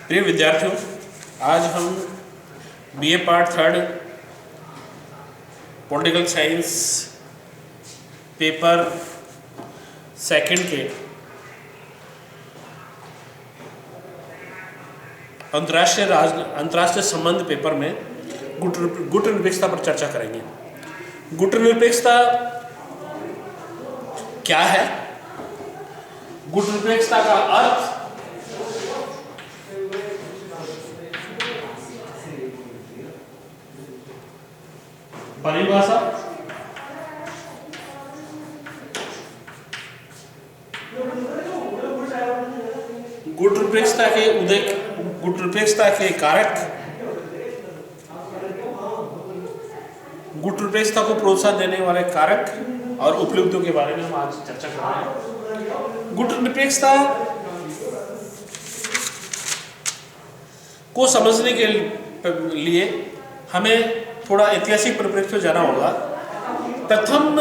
प्रिय विद्यार्थियों, आज हम BA part 3 political science paper 2 के अंतर्राष्ट्रीय संबंध पेपर में गुट निरपेक्षता पर चर्चा करेंगे। गुट निरपेक्षता क्या है? गुट निरपेक्षता का अर्थ परिभाषा, गुट निरपेक्षता के कारक, गुट निरपेक्षता को प्रोत्साहन देने वाले कारक और उपलब्धियों के बारे में हम आज चर्चा कर रहे हैं। गुट निरपेक्षता को समझने के लिए हमें थोड़ा ऐतिहासिक परिप्रेक्ष्य जाना होगा। प्रथम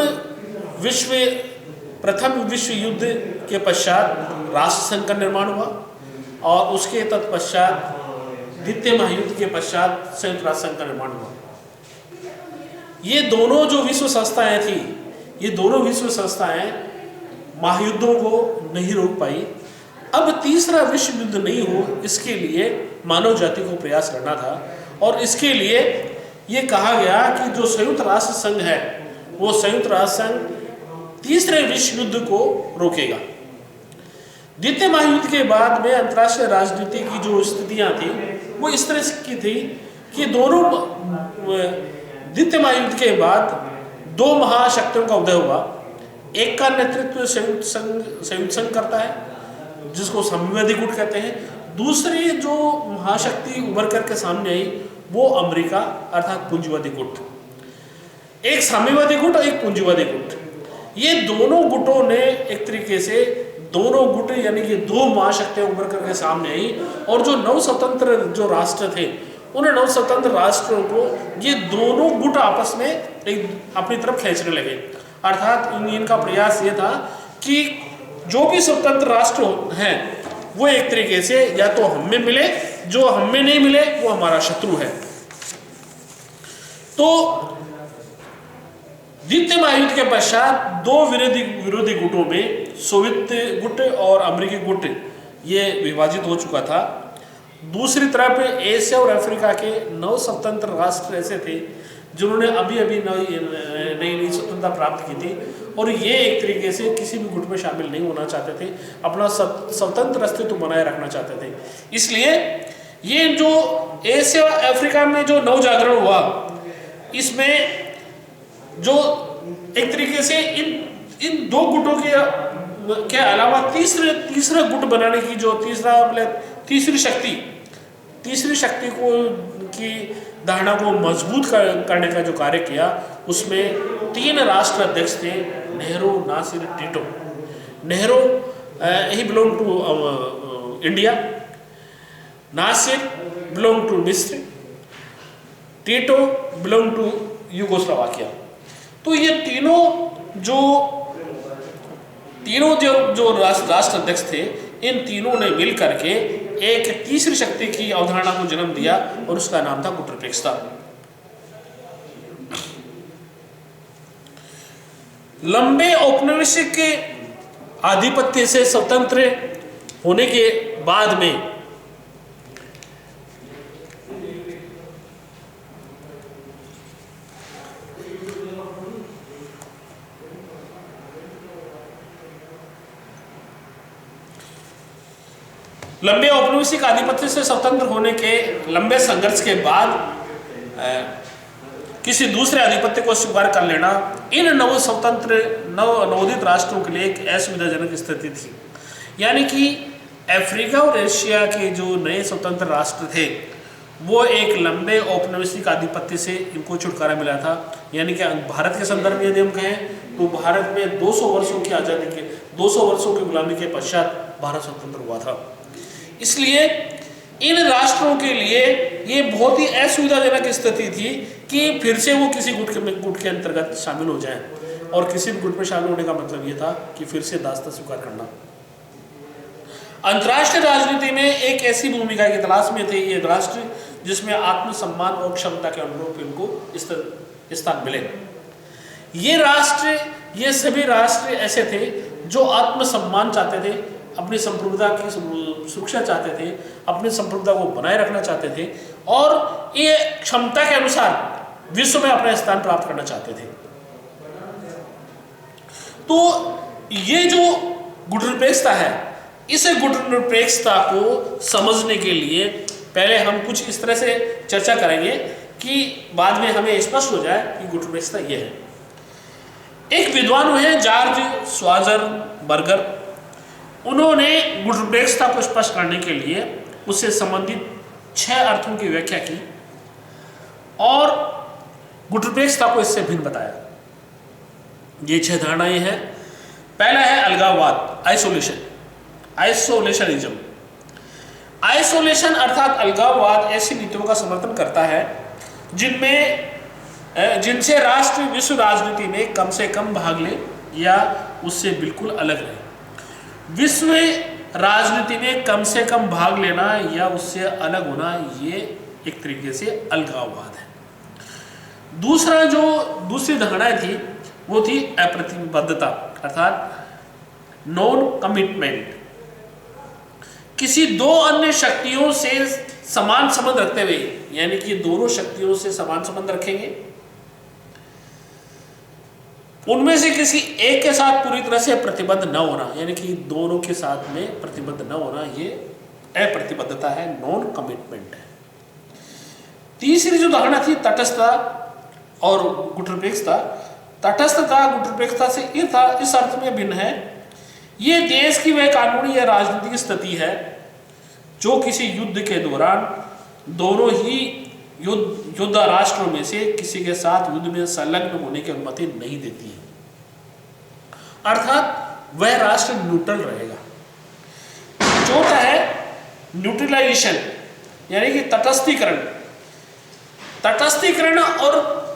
विश्व युद्ध के पश्चात राष्ट्र संघ का निर्माण हुआ और उसके तत्पश्चात द्वितीय महायुद्ध के पश्चात संयुक्त राष्ट्र संघ का निर्माण हुआ। ये दोनों जो विश्व संस्थाएं थी, ये दोनों विश्व संस्थाएं महायुद्धों को नहीं रोक पाई। अब तीसरा विश्व युद्ध नहीं हो, इसके लिए मानव जाति को प्रयास करना था और इसके लिए ये कहा गया कि जो संयुक्त राष्ट्र संघ है वो संयुक्त राष्ट्र संघ तीसरे विश्व युद्ध को रोकेगा। द्वितीय महायुद्ध के बाद में अंतर्राष्ट्रीय राजनीति की जो स्थितियां थी वो इस तरह की थी कि दोनों द्वितीय महायुद्ध के बाद दो महाशक्तियों का उदय हुआ। एक का नेतृत्व संयुक्त संघ करता है जिसको साम्यवादी गुट कहते हैं। दूसरी जो महाशक्ति उभर करके सामने आई वो अमेरिका अर्थात पूंजीवादी गुट। एक साम्यवादी गुट और एक पूंजीवादी गुट, ये दोनों गुटों ने एक तरीके से दोनों गुट यानी कि दो महाशक्तियां उभर करके सामने आई और जो नव स्वतंत्र जो राष्ट्र थे उन नव स्वतंत्र राष्ट्रों को ये दोनों गुट आपस में एक अपनी तरफ खींचने लगे। अर्थात इनका प्रयास ये था कि जो भी स्वतंत्र राष्ट्र हैं वो एक तरीके से या तो हम में मिले, जो हम में नहीं मिले वो हमारा शत्रु है। तो द्वितीय महायुद्ध के पश्चात दो विरोधी गुटों में सोवियत गुट और अमेरिकी गुट ये विभाजित हो चुका था। दूसरी तरफ एशिया और अफ्रीका के 9 स्वतंत्र राष्ट्र ऐसे थे जिन्होंने अभी नई स्वतंत्रता प्राप्त की थी और ये एक तरीके से किसी भी गुट में शामिल नहीं होना चाहते थे, अपना स्वतंत्र अस्तित्व बनाए रखना चाहते थे। इसलिए ये जो एशिया अफ्रीका में जो नवजागरण हुआ, इसमें जो एक तरीके से इन दो गुटों के अलावा तीसरा गुट बनाने की जो तीसरी शक्ति को की धारणा को मजबूत करने का जो कार्य किया, उसमें 3 राष्ट्र अध्यक्ष थे, Nehru, Nasser, Tito. Nehru he belong to India, Nasser belong to मिस्र, टिटो बिलोंग टू यूगोस्लाविया। तो ये तीनों जो राष्ट्र अध्यक्ष थे, इन तीनों ने मिल करके एक तीसरी शक्ति की अवधारणा को जन्म दिया और उसका नाम था गुट निरपेक्षता। लंबे औपनिवेशिक आधिपत्य से स्वतंत्र होने के बाद में लंबे औपनिवेशिक आधिपत्य से स्वतंत्र होने के लंबे संघर्ष के बाद किसी दूसरे आधिपत्य को स्वीकार कर लेना इन नवोदित राष्ट्रों के लिए एक असुविधाजनक स्थिति थी। यानी कि अफ्रीका और एशिया के जो नए स्वतंत्र राष्ट्र थे वो एक लंबे औपनिवेशिक आधिपत्य से इनको छुटकारा मिला था। यानी कि भारत के संदर्भ में यदि हम कहें तो भारत में 200 वर्षों की आज़ादी के 200 वर्षों की गुलामी के पश्चात भारत स्वतंत्र हुआ था। इसलिए इन राष्ट्रों के लिए ये बहुत ही असुविधाजनक स्थिति थी कि फिर से वो किसी गुट के अंतर्गत शामिल हो जाएं और किसी भी गुट में शामिल होने का मतलब ये था कि फिर से दासता स्वीकार करना। अंतर्राष्ट्रीय राजनीति में एक ऐसी भूमिका की तलाश में थे ये राष्ट्र जिसमें आत्मसम्मान और क्षमता के अनुरूप इनको स्थान मिले। ये सभी राष्ट्र ऐसे थे जो आत्मसम्मान चाहते थे, अपनी संप्रभुता की सुरक्षा चाहते थे, अपनी संप्रभुता को बनाए रखना चाहते थे और ये क्षमता के अनुसार विश्व में अपना स्थान प्राप्त करना चाहते थे। तो ये जो गुटनिरपेक्षता है, इस गुटनिरपेक्षता को समझने के लिए पहले हम कुछ इस तरह से चर्चा करेंगे कि बाद में हमें स्पष्ट हो जाए कि गुटनिरपेक्षता ये है। एक विद्वान हुए जॉर्ज श्वार्ज़नबर्गर, उन्होंने गुटनिरपेक्षता को स्पष्ट करने के लिए उससे संबंधित 6 अर्थों की व्याख्या की और गुटनिरपेक्षता को इससे भिन्न बताया। ये 6 धारणाएं हैं। पहला है अलगाववाद, आइसोलेशनिज्म। आइसोलेशन अर्थात अलगाववाद ऐसी नीतियों का समर्थन करता है जिनसे राष्ट्र विश्व राजनीति में कम से कम भाग ले या उससे बिल्कुल अलग रहे। विश्व राजनीति में कम से कम भाग लेना या उससे अलग होना, ये एक तरीके से अलगाववाद है। दूसरी धारणा थी वो थी अप्रतिबद्धता अर्थात नॉन कमिटमेंट। किसी दो अन्य शक्तियों से समान संबंध रखते हुए, यानी कि दोनों शक्तियों से समान संबंध रखेंगे, उनमें से किसी एक के साथ पूरी तरह से प्रतिबद्ध न होना, यानी कि दोनों के साथ में प्रतिबद्ध न होना, ये अप्रतिबद्धता है, नॉन कमिटमेंट है। तीसरी जो धारणा थी तटस्थता और गुटनिरपेक्षता। तटस्थता गुटनिरपेक्षता से इस अर्थ में भिन्न है, ये देश की वह कानूनी या राजनीतिक स्थिति है जो किसी युद्ध के दौरान दोनों ही युद्ध राष्ट्रों में से किसी के साथ युद्ध में संलग्न होने की अनुमति नहीं देती है, अर्थात वह राष्ट्र न्यूट्रल रहेगा। चौथा है न्यूट्रलाइजेशन, यानी कि तटस्थीकरण। तटस्थीकरण और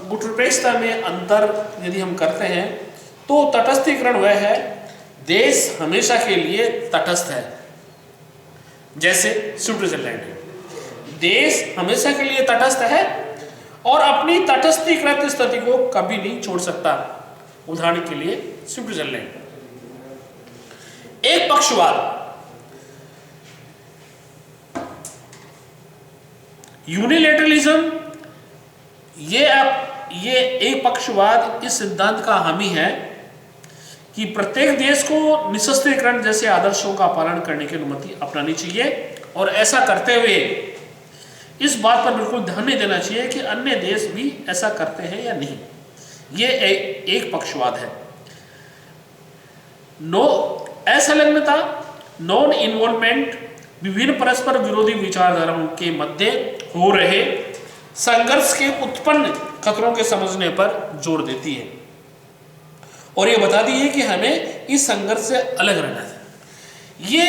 गुटनिरपेक्षता में अंतर यदि हम करते हैं तो तटस्थीकरण वह है देश हमेशा के लिए तटस्थ है, जैसे स्विट्जरलैंड है, देश हमेशा के लिए तटस्थ है और अपनी तटस्थीकृत स्थिति को कभी नहीं छोड़ सकता। उदाहरण के लिए स्विट्जरलैंड। एक पक्षवाद, यूनिलैटरलिज्म, ये एक पक्षवाद इस सिद्धांत का हामी है कि प्रत्येक देश को निशस्त्रीकरण जैसे आदर्शों का पालन करने की अनुमति अपनानी चाहिए और ऐसा करते हुए इस बात पर बिल्कुल ध्यान नहीं देना चाहिए कि अन्य देश भी ऐसा करते हैं या नहीं। ये एक पक्षवाद है। असंलग्नता, नॉन इन्वॉल्वमेंट, विभिन्न परस्पर विरोधी विचारधाराओं के मध्य हो रहे संघर्ष के उत्पन्न खतरों के समझने पर जोर देती है और ये बताती है कि हमें इस संघर्ष से अलग रहना है। ये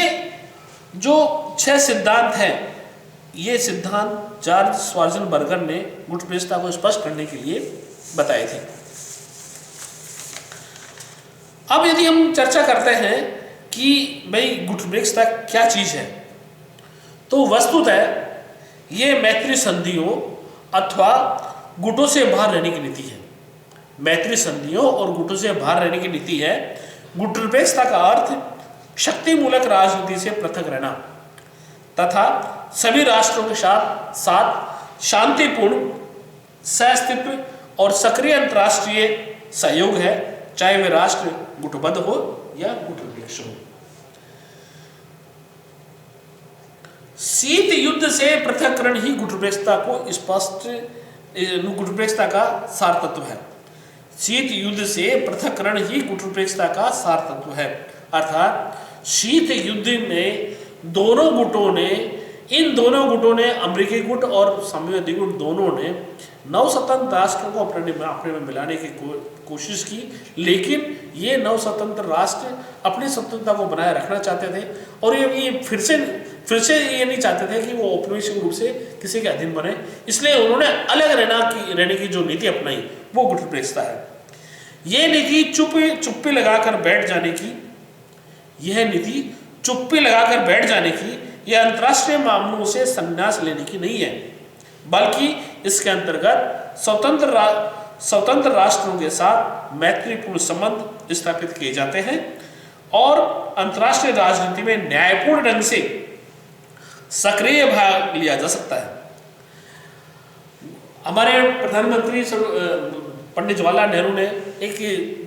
जो 6 सिद्धांत हैं, ये सिद्धांत जॉर्ज श्वार्ज़नबर्गर ने गुटनिरपेक्षता को स्पष्ट करने के लिए बताए थे। अब यदि हम चर्चा करते हैं कि भाई गुटनिरपेक्षता क्या चीज है, तो वस्तुतः ये मैत्री संधियों अथवा गुटों से बाहर रहने की नीति है। मैत्री संधियों और गुटों से बाहर रहने की नीति है। गुटनिरपेक्षता का अर्थ शक्तिमूलक राजनीति से पृथक रहना तथा सभी राष्ट्रों के साथ शांतिपूर्ण सहअस्तित्व और सक्रिय अंतर्राष्ट्रीय सहयोग है, चाहे वे राष्ट्र गुटबद्ध हो या गुटनिरपेक्ष हो। शीत युद्ध से पृथककरण ही गुटनिरपेक्षता का सार तत्व है। शीत युद्ध से पृथककरण ही गुटनिरपेक्षता का सार तत्व है, अर्थात शीत युद्ध में इन दोनों गुटों ने, अमेरिकी गुट और साम्यवादी गुट दोनों ने नवस्वतंत्र राष्ट्रों को अपने में मिलाने की कोशिश की, लेकिन ये नवस्वतंत्र राष्ट्र अपनी स्वतंत्रता को बनाए रखना चाहते थे और ये फिर से ये नहीं चाहते थे कि वो औपनिवेशिक रूप से किसी के अधीन बने। इसलिए उन्होंने अलग रहने की जो नीति अपनाई वो गुटनिरपेक्षता है। ये नीति चुप्पी लगाकर बैठ जाने की, यह नीति चुप्पी लगाकर बैठ जाने की या अंतर्राष्ट्रीय मामलों से संन्यास लेने की नहीं है, बल्कि इसके अंतर्गत स्वतंत्र राष्ट्रों के साथ मैत्रीपूर्ण संबंध स्थापित किए जाते हैं और अंतर्राष्ट्रीय राजनीति में न्यायपूर्ण ढंग से सक्रिय भाग लिया जा सकता है। हमारे प्रधानमंत्री पंडित जवाहरलाल नेहरू ने एक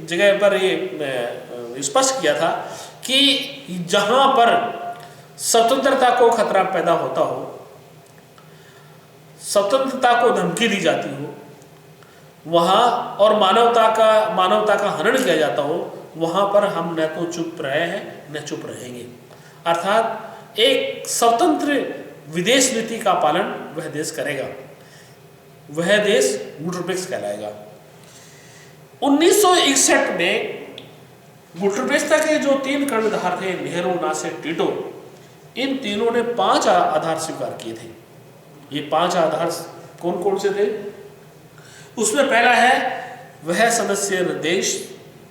जगह पर ये स्पष्ट किया था कि जहां पर स्वतंत्रता को खतरा पैदा होता हो, स्वतंत्रता को धमकी दी जाती हो वहां और मानवता का हनन किया जाता हो, वहां पर हम न तो चुप रहे हैं न चुप रहेंगे। अर्थात एक स्वतंत्र विदेश नीति का पालन वह देश करेगा, वह देश गुटरपेक्स कहलाएगा। 1961 में गुटरपेक्सता के जो 3 कर्णधार थे, नेहरू, नासिर, टिटो, इन तीनों ने 5 आधार स्वीकार किए थे। ये 5 आधार कौन कौन से थे? उसमें पहला है वह सदस्य देश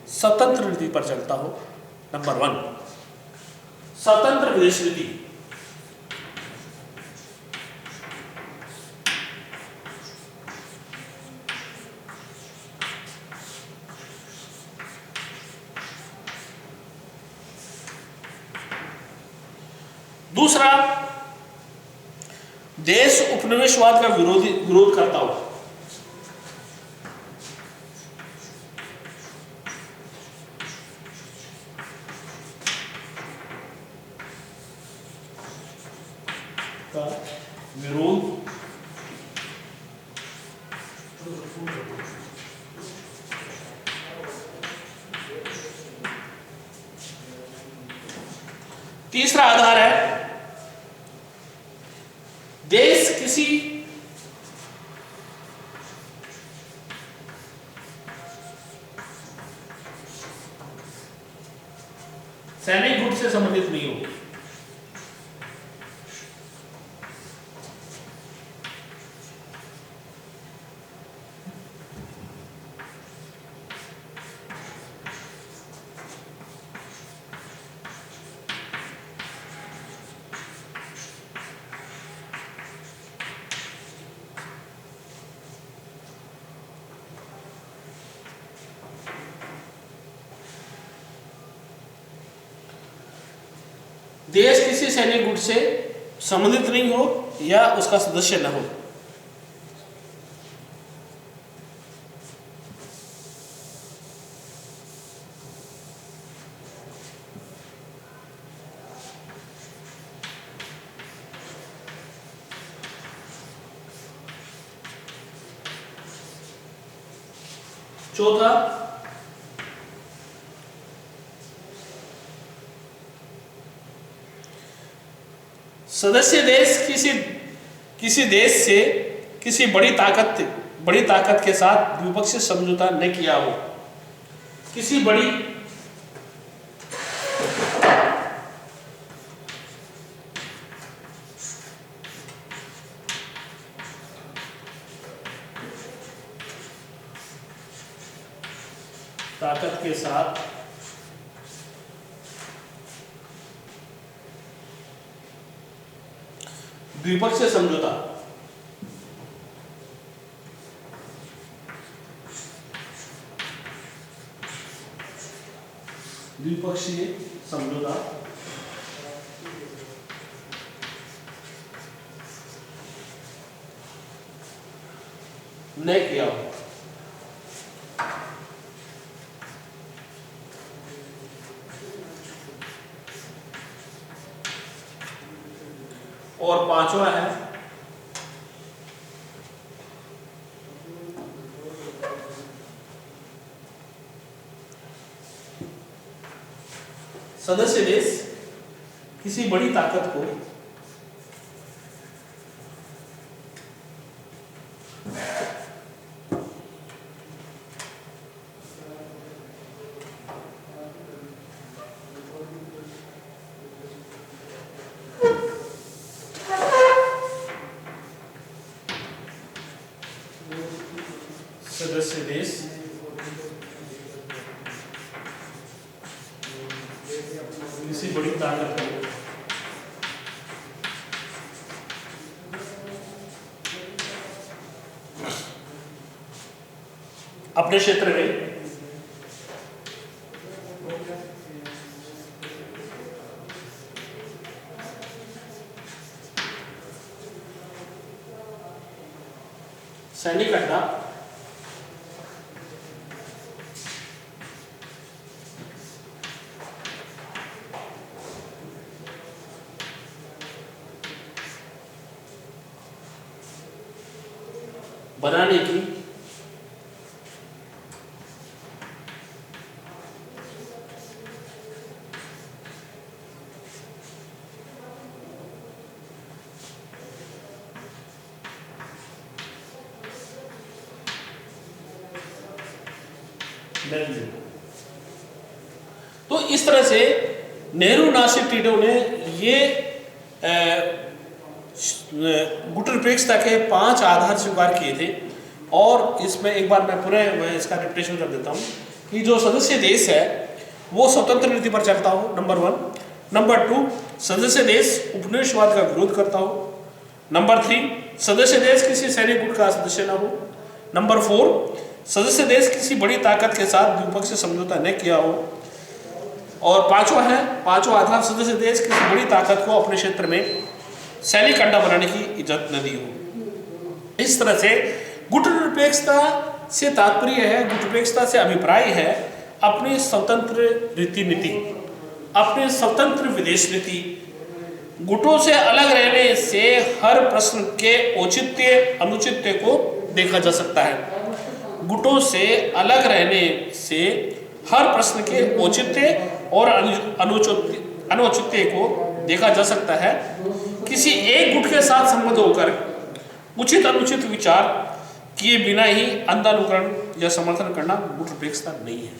स्वतंत्र नीति पर चलता हो। नंबर 1 स्वतंत्र विदेश नीति। दूसरा, देश उपनिवेशवाद का विरोध करता हो। का विरोध तीसरा आधार है देश किसी सैनिक गुट से संबंधित नहीं हो। देश किसी सैनिक गुट से संबंधित नहीं हो या उसका सदस्य न हो। चौथा, सदस्य देश किसी देश से किसी बड़ी ताकत के साथ द्विपक्षीय समझौता न किया हो। किसी बड़ी ताकत के साथ द्विपक्षीय समझौता। द्विपक्षीय समझौता न किया हो। और पांचवा है सदस्य देश किसी बड़ी ताकत को सदस्य देश किसी बड़ी ताकत को अपने क्षेत्र में सैनिक अड्डा बनाने की तो इस तरह से नेहरू नासिर टीटो ने ये गुटनिरपेक्षता के 5 आधार स्वीकार किए थे। और इसमें एक बार मैं इसका रिपीटेशन कर देता हूँ कि जो सदस्य देश है वो स्वतंत्र नीति पर चलता हो, नंबर 1। नंबर 2, सदस्य देश उपनिवेशवाद का विरोध करता हो। नंबर 3, सदस्य देश किसी सैनिक गुट का सदस्य न हो। नंबर 4, सदस्य देश किसी बड़ी ताकत के साथ द्विपक्षीय समझौता न किया हो। और पांचवा आधार, सदस्य देश किसी बड़ी ताकत को अपने क्षेत्र में सैनिक अड्डा बनाने की इजाजत न दी हो। इस तरह से गुटनिरपेक्षता से तात्पर्य है, गुटनिरपेक्षता से अभिप्राय है अपनी स्वतंत्र रीति नीति, अपनी स्वतंत्र विदेश नीति। गुटों से अलग रहने से हर प्रश्न के औचित्य अनुचित्य को देखा जा सकता है। गुटों से अलग रहने से हर प्रश्न के औचित्य और अनुचित्य को देखा जा सकता है। किसी एक गुट के साथ संबंध होकर उचित अनुचित विचार किए बिना ही अंधानुकरण या समर्थन करना गुटनिरपेक्षता नहीं है।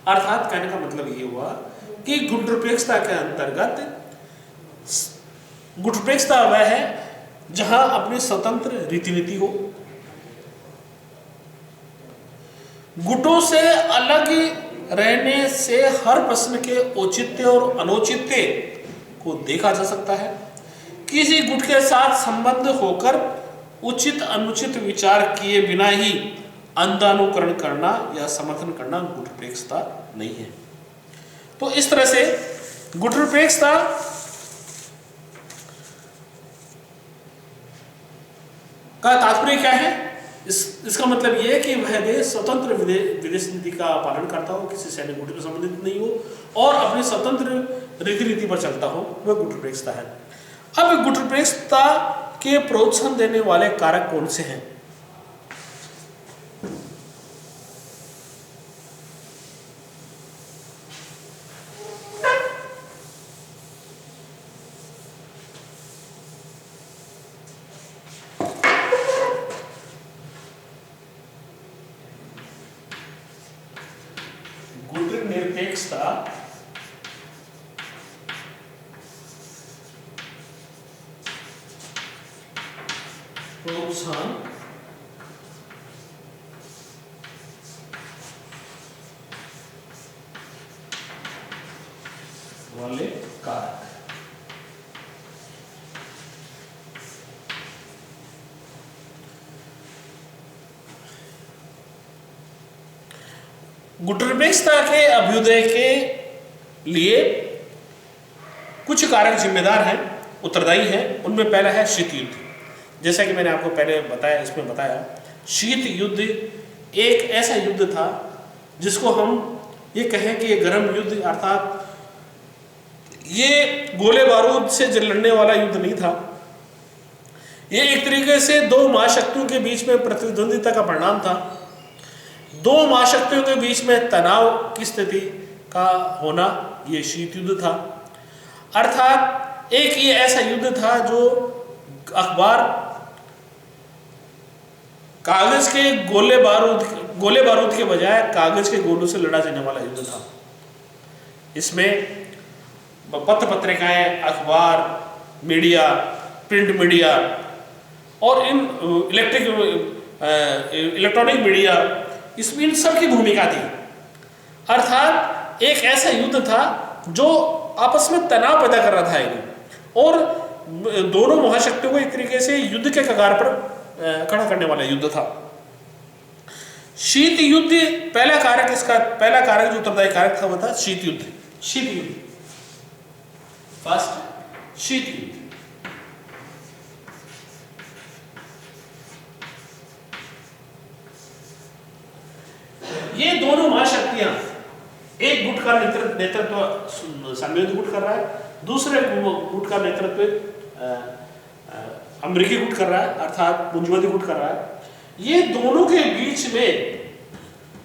अर्थात कहने का मतलब ये हुआ कि गुटनिरपेक्षता के अंतर्गत गुटनिरपेक्षता वह है जहां अपनी स्वतंत्र रीति नीति हो, गुटों से अलग रहने से हर प्रश्न के औचित्य और अनौचित्य को देखा जा सकता है। किसी गुट के साथ संबंध होकर उचित अनुचित विचार किए बिना ही अंधानुकरण करना या समर्थन करना गुटनिरपेक्षता नहीं है। तो इस तरह से गुटनिरपेक्षता का तात्पर्य क्या है? इसका मतलब यह है कि वह देश स्वतंत्र विदेश नीति का पालन करता हो, किसी सैनिक गुट से संबंधित नहीं हो और अपनी स्वतंत्र रीति नीति पर चलता हो, वह गुटनिरपेक्षता है। अब गुटनिरपेक्षता के प्रोत्साहन देने वाले कारक कौन से हैं? गुटनिरपेक्षता प्रोत्साहन वाले कारक। गुटनिरपेक्षता के अभ्युदय के लिए कुछ कारक जिम्मेदार हैं, उत्तरदायी हैं। उनमें पहला है शीत युद्ध। जैसा कि मैंने आपको पहले बताया, इसमें बताया, शीत युद्ध एक ऐसा युद्ध था जिसको हम ये कहें कि ये गर्म युद्ध, अर्थात ये गोले बारूद से लड़ने वाला युद्ध नहीं था। ये एक तरीके से दो महाशक्तियों के बीच में प्रतिद्वंदिता का परिणाम था। दो महाशक्तियों के बीच में तनाव की स्थिति का होना, ये शीत युद्ध था। अर्थात एक ये ऐसा युद्ध था जो अखबार कागज के गोले बारूद के बजाय कागज के गोलों से लड़ा जाने वाला युद्ध था। इसमें पत्र पत्रिकाएं, अखबार, मीडिया, प्रिंट मीडिया और इन इलेक्ट्रॉनिक मीडिया, इसमें इन सब की भूमिका थी। अर्थात एक ऐसा युद्ध था जो आपस में तनाव पैदा कर रहा था इन्हें, और दोनों महाशक्तियों को एक तरीके से युद्ध के कगार पर खड़ा करने वाला युद्ध था। शीत युद्ध, पहला कारक इसका, पहला कारक जो उत्तरदायी कारक था वो था शीत युद्ध। शीत युद्ध, फर्स्ट शीत युद्ध। ये दोनों महाशक्तियां, एक गुट का नेतृत्व सम्मेलन गुट कर रहा है, दूसरे गुट का नेतृत्व अमेरिकी गुट कर रहा है, अर्थात पूंजीवादी गुट कर रहा है। ये दोनों के बीच में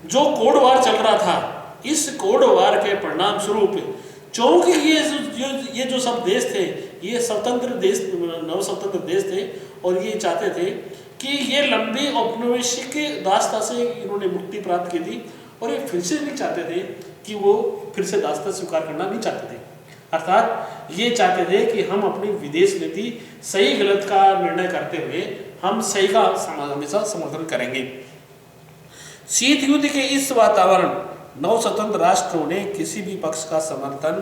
जो कोल्ड वार चल रहा था, इस कोल्ड वार के परिणाम स्वरूप, क्योंकि ये जो सब देश थे, ये स्वतंत्र देश, नव स्वतंत्र देश थे, और ये चाहते थे कि ये लंबी औपनिवेशिक दास्ता से इन्होंने मुक्ति प्राप्त की थी, और ये फिर से नहीं चाहते थे कि वो फिर से दास्ता स्वीकार करना नहीं चाहते थे। अर्थात ये चाहते थे कि हम अपनी विदेश नीति सही गलत का निर्णय करते हुए हम सही का हमेशा समर्थन करेंगे। शीत युद्ध के इस वातावरण, नव स्वतंत्र राष्ट्रों ने किसी भी पक्ष का समर्थन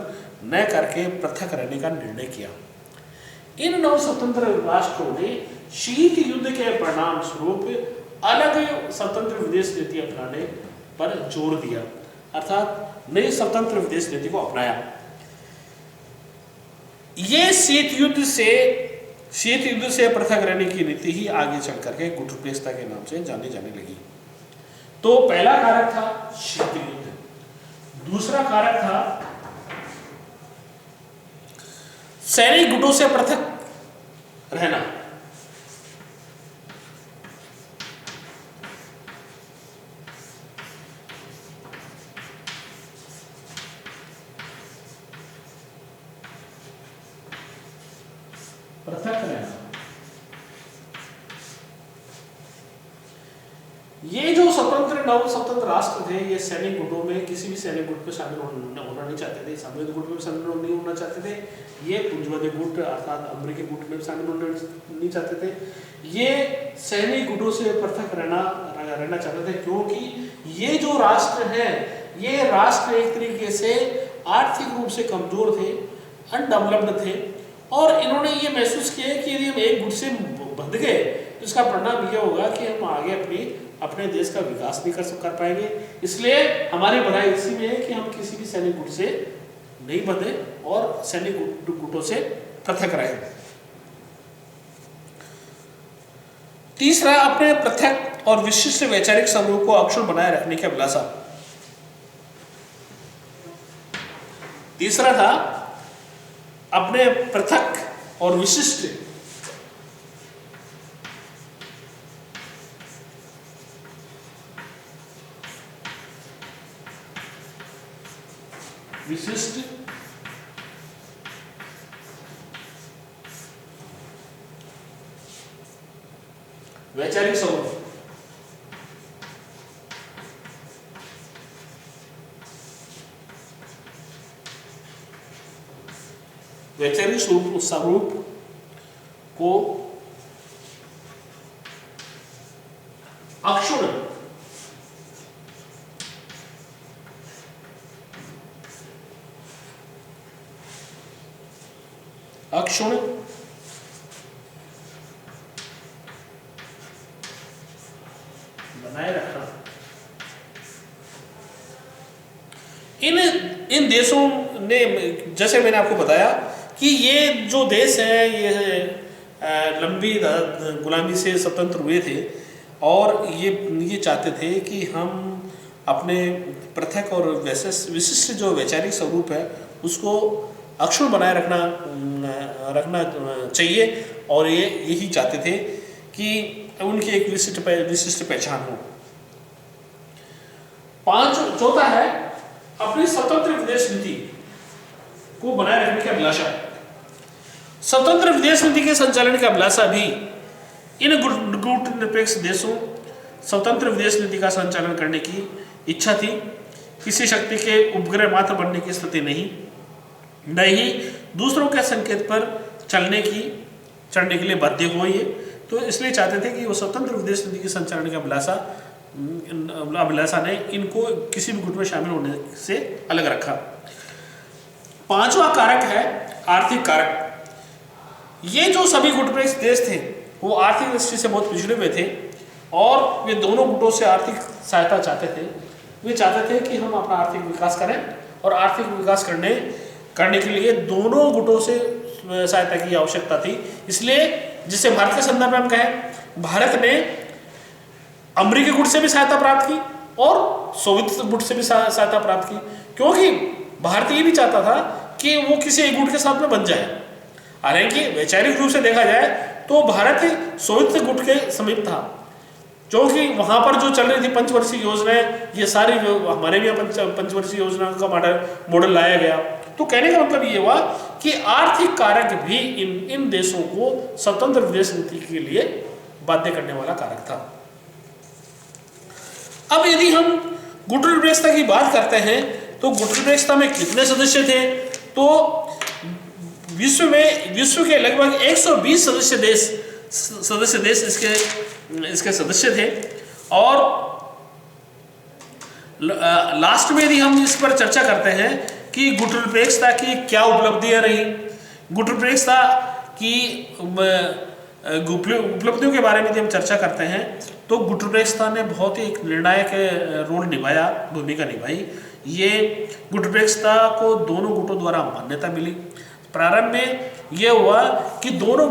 न करके पृथक रहने का निर्णय किया। इन नव स्वतंत्र राष्ट्रों ने शीत युद्ध के परिणाम स्वरूप अलग स्वतंत्र विदेश नीति अपनाने पर जोर दिया, अर्थात नई स्वतंत्र विदेश नीति को अपनाया। ये शीत युद्ध से पृथक रहने की नीति ही आगे चल करके गुटनिरपेक्षता के नाम से जाने जाने लगी। तो पहला कारक था शीत युद्ध, दूसरा कारक था सैनिक गुटों से पृथक रहना। पृथक रहना, ये जो स्वतंत्र नव स्वतंत्र राष्ट्र थे, ये सैनिक गुटों में किसी भी सैनिक गुट में शामिल होना नहीं चाहते थे, सम्मिलित गुट में शामिल नहीं होना चाहते थे। ये पूंजीवादी गुट अर्थात अमेरिकी गुट में शामिल होना नहीं चाहते थे। ये सैनिक गुटों से पृथक रहना चाहते थे, क्योंकि ये जो राष्ट्र है, ये राष्ट्र एक तरीके से आर्थिक रूप से कमजोर थे, अनडेवलप्ड थे, और इन्होंने ये महसूस किया कि यदि हम एक गुट से बंध गए तो इसका परिणाम यह होगा कि हम आगे अपने देश का विकास नहीं कर पाएंगे। इसलिए हमारी भलाई इसी में है कि हम किसी भी सैनिक गुट से नहीं बंधे और सैनिक गुटों से पृथक रहे। तीसरा, अपने पृथक और विशिष्ट वैचारिक समूह को अक्षुण्ण बनाए रखने की अभिलाषा। तीसरा था अपने पृथक और विशिष्ट वैचारिक समूह। वैचारिक स्वरूप को अक्षुण्ण बनाए रखना। इन देशों ने, जैसे मैंने आपको बताया कि ये जो देश हैं, ये लंबी गुलामी से स्वतंत्र हुए थे, और ये चाहते थे कि हम अपने पृथक और विशिष्ट जो वैचारिक स्वरूप है उसको अक्षुण्ण बनाए रखना चाहिए, और ये यही चाहते थे कि उनकी एक विशिष्ट पहचान हो। चौथा है अपनी स्वतंत्र विदेश नीति को बनाए रखने की अभिलाषा। स्वतंत्र विदेश नीति के संचालन की अभिलाषा भी इन गुट निरपेक्ष देशों स्वतंत्र विदेश नीति का संचालन करने की इच्छा थी। किसी शक्ति के उपग्रह मात्र बनने की स्थिति नहीं ही दूसरों के संकेत पर चलने के लिए बाध्य हुए ये, तो इसलिए चाहते थे कि वो स्वतंत्र विदेश नीति के संचालन की अभिलाषा ने इनको किसी भी गुट में शामिल होने से अलग रखा। पांचवा कारक है आर्थिक कारक। ये जो सभी गुटनिरपेक्ष देश थे वो आर्थिक दृष्टि से बहुत पिछड़े हुए थे, और वे दोनों गुटों से आर्थिक सहायता चाहते थे। वे चाहते थे कि हम अपना आर्थिक विकास करें और आर्थिक विकास करने के लिए दोनों गुटों से सहायता की आवश्यकता थी। इसलिए जिसे भारत के संदर्भ में हम कहें, भारत ने अमेरिकी गुट से भी सहायता प्राप्त की और सोवियत गुट से भी सहायता प्राप्त की, क्योंकि भारत ये भी चाहता था कि वो किसी एक गुट के साथ में बन जाए। हालांकि वैचारिक रूप से देखा जाए तो भारत सोवियत गुट के समीप था, क्योंकि वहां पर जो चल रही थी पंचवर्षीय योजनाएं, ये सारी हमारे भी पंचवर्षीय योजना का मॉडल लाया गया। तो कहने का मतलब ये हुआ कि आर्थिक कारक भी इन देशों को स्वतंत्र विदेश नीति के लिए बाध्य करने वाला कारक था। अब यदि हम गुटनिरपेक्षता की बात करते हैं तो गुटनिरपेक्षता में कितने सदस्य थे? तो विश्व के लगभग 120 सदस्य देश इसके सदस्य थे। और लास्ट में यदि हम इस पर चर्चा करते हैं कि गुटनिरपेक्षता की क्या उपलब्धियां रही, गुटनिरपेक्षता की उपलब्धियों के बारे में यदि हम चर्चा करते हैं तो गुटनिरपेक्षता ने बहुत ही एक निर्णायक रोल निभाया, भूमिका निभाई। ये गुटनिरपेक्षता को दोनों गुटों द्वारा मान्यता मिली। प्रारंभ में यह हुआ कि दोनों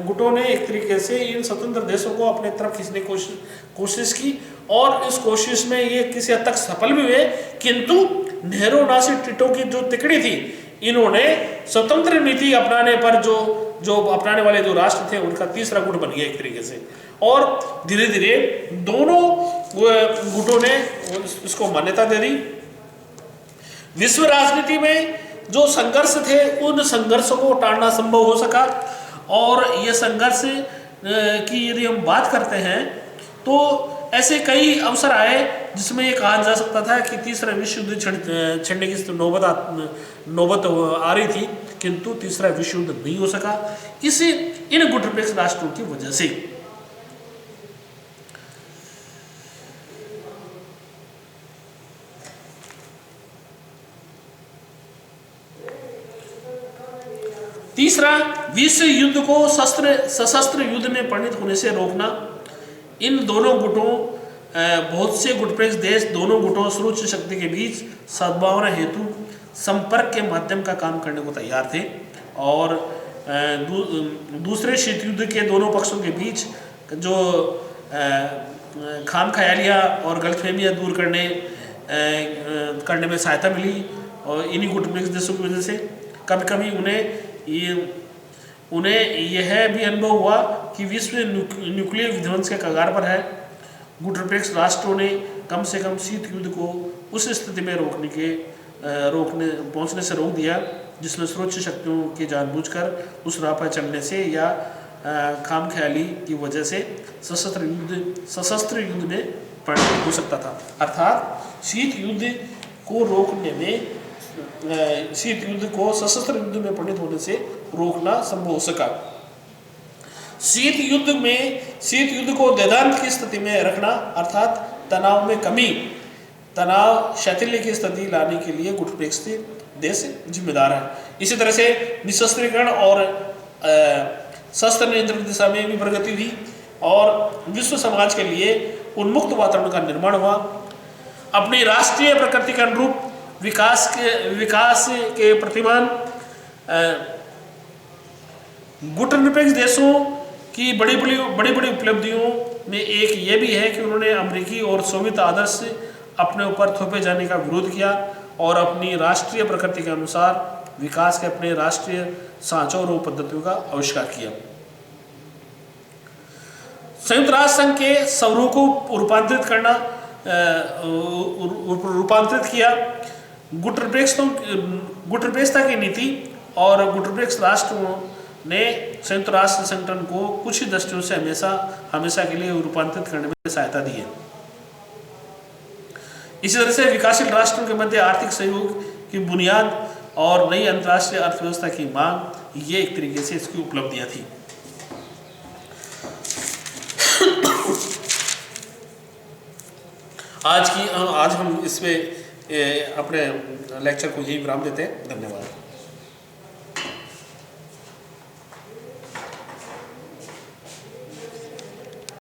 गुटों ने एक तरीके से इन स्वतंत्र देशों को अपने तरफ खींचने की कोशिश की और इस कोशिश में ये किसी हद तक सफल भी हुए, किंतु नेहरू नासिर टिटो की जो तिकड़ी थी, इन्होंने स्वतंत्र नीति अपनाने पर जो अपनाने वाले जो राष्ट्र थे उनका तीसरा गुट बन गया एक तरीके से, और धीरे धीरे दोनों गुटों ने इसको मान्यता दे दी। विश्व राजनीति में जो संघर्ष थे उन संघर्षों को टालना संभव हो सका। और ये संघर्ष की यदि हम बात करते हैं तो ऐसे कई अवसर आए जिसमें ये कहा जा सकता था कि तीसरा विश्व युद्ध छिड़ने की नौबत आ रही थी, किंतु तीसरा विश्व युद्ध नहीं हो सका इन गुटनिरपेक्ष राष्ट्रों की वजह से। तीसरा, विश्व युद्ध को सशस्त्र युद्ध में परिणत होने से रोकना। इन दोनों गुटों बहुत से गुटनिरपेक्ष देश दोनों गुटों सर्वोच्च शक्ति के बीच सद्भावना हेतु संपर्क के माध्यम का काम करने को तैयार थे और दूसरे शीत युद्ध के दोनों पक्षों के बीच जो खामख्यालियाँ और गलतफहमियाँ दूर करने में सहायता मिली और इन्हीं गुटनिरपेक्ष देशों की वजह से। कभी कभी उन्हें यह भी अनुभव हुआ कि विश्व न्यूक्लियर विध्वंस के कगार पर है। गुटनिरपेक्ष राष्ट्रों ने कम से कम शीत युद्ध को उस स्थिति में पहुंचने से रोक दिया जिसमें सर्वोच्च शक्तियों के जानबूझकर उस राह पर चलने से या खामख्याली की वजह से सशस्त्र युद्ध में परिणत हो सकता था। अर्थात शीत युद्ध को सशस्त्र युद्ध में परिणत होने से रोकना संभव हो सका। शीत युद्ध को देदांत की स्थिति में रखना अर्थात तनाव में कमी, तनाव शैथिल्य की स्थिति लाने के लिए गुटनिरपेक्ष देश जिम्मेदार है। इसी तरह से निशस्त्रीकरण और शस्त्र नियंत्रण दिशा में भी प्रगति हुई और विश्व समाज के लिए उन्मुक्त वातावरण का निर्माण हुआ। अपनी राष्ट्रीय प्रकृति के अनुरूप विकास के प्रतिमान गुटनिरपेक्ष देशों की बड़ी बड़ी उपलब्धियों में एक ये भी है कि उन्होंने अमेरिकी और सोवियत आदर्श अपने ऊपर थोपे जाने का विरोध किया और अपनी राष्ट्रीय प्रकृति के अनुसार विकास के अपने राष्ट्रीय सांचों और पद्धतियों का आविष्कार किया। संयुक्त राष्ट्र संघ के स्वरूप को रूपांतरित किया। गुटनिरपेक्षता की नीति और गुटनिरपेक्ष राष्ट्रों ने संयुक्त राष्ट्र संगठन को कुछ ही दृष्टियों से हमेशा के लिए रूपांतरित करने में सहायता दी है। इसी तरह से विकासशील राष्ट्रों के मध्य आर्थिक सहयोग की बुनियाद और नई अंतर्राष्ट्रीय अर्थव्यवस्था की मांग, ये एक तरीके से इसकी उपलब्धियां थी। आज हम इसमें अपने लेक्चर को यही विराम देते हैं। धन्यवाद।